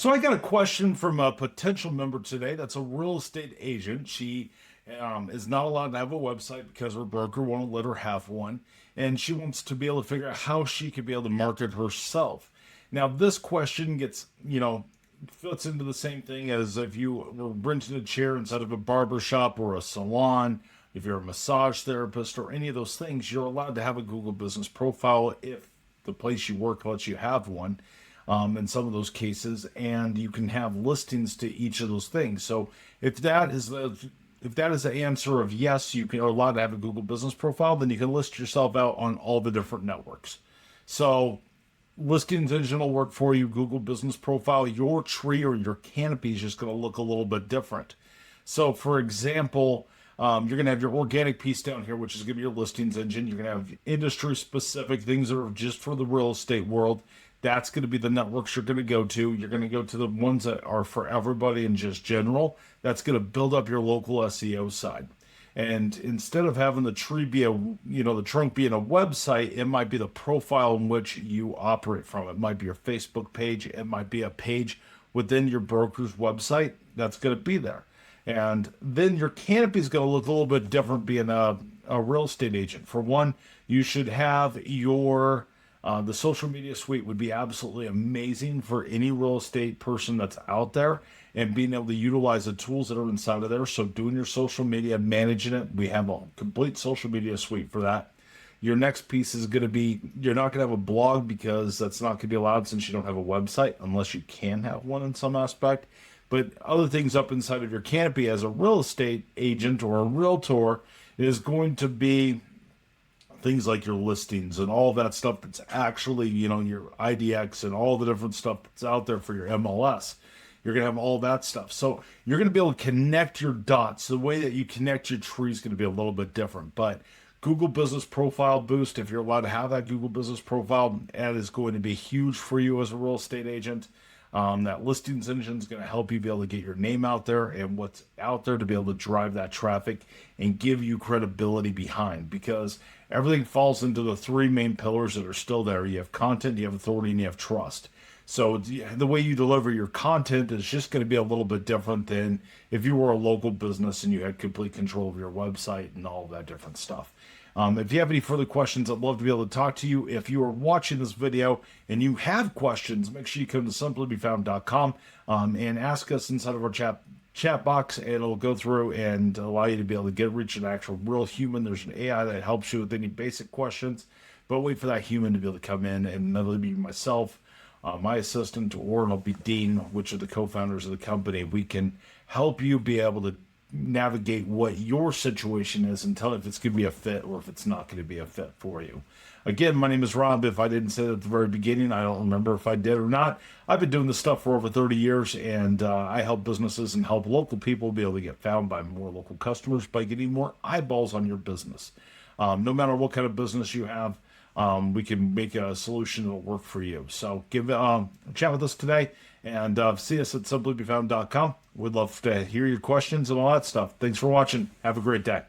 So I got a question from a potential member today. That's a real estate agent. She is not allowed to have a website because her broker won't let her have one, and she wants to be able to figure out how she could be able to market herself. Now, this question gets, fits into the same thing as if you were renting a chair inside of a barber shop or a salon. If you're a massage therapist or any of those things, you're allowed to have a Google business profile if the place you work lets you have one in some of those cases, and you can have listings to each of those things. So if that is the answer of yes, you can are allowed to have a Google business profile, then you can list yourself out on all the different networks. So listings engine will work for you. Google business profile, your tree or your canopy is just going to look a little bit different. So, for example, you're going to have your organic piece down here, which is going to be your listings engine. You're going to have industry specific things that are just for the real estate world. That's going to be the networks you're going to go to. You're going to go to the ones that are for everybody and just general. That's going to build up your local SEO side. And instead of having the tree be the trunk being a website, it might be the profile in which you operate from. It might be your Facebook page. It might be a page within your broker's website that's going to be there. And then your canopy is going to look a little bit different being a real estate agent. For one, you should have the social media suite would be absolutely amazing for any real estate person that's out there and being able to utilize the tools that are inside of there. So doing your social media, managing it, we have a complete social media suite for that. Your next piece is going to be, you're not going to have a blog because that's not going to be allowed since you don't have a website unless you can have one in some aspect. But other things up inside of your canopy as a real estate agent or a realtor is going to be things like your listings and all that stuff that's actually, your IDX and all the different stuff that's out there for your MLS. You're going to have all that stuff. So you're going to be able to connect your dots. The way that you connect your tree is going to be a little bit different. But Google Business Profile Boost, if you're allowed to have that Google Business Profile, that is going to be huge for you as a real estate agent. That listings engine is going to help you be able to get your name out there and what's out there to be able to drive that traffic and give you credibility behind, because everything falls into the three main pillars that are still there. You have content, you have authority, and you have trust. So the way you deliver your content is just going to be a little bit different than if you were a local business and you had complete control of your website and all of that different stuff. If you have any further questions, I'd love to be able to talk to you. If you are watching this video and you have questions, make sure you come to simplybefound.com and ask us inside of our chat box, and it'll go through and allow you to be able to reach an actual real human. There's an AI that helps you with any basic questions, but wait for that human to be able to come in, and that'll be myself, my assistant, or it'll be Dean, which are the co-founders of the company. We can help you be able to navigate what your situation is and tell if it's going to be a fit or if it's not going to be a fit for you. Again, my name is Rob. If I didn't say that at the very beginning, I don't remember if I did or not. I've been doing this stuff for over 30 years, and I help businesses and help local people be able to get found by more local customers by getting more eyeballs on your business. No matter what kind of business you have, we can make a solution that will work for you. So chat with us today, and see us at simplybefound.com. We'd love to hear your questions and all that stuff. Thanks for watching. Have a great day.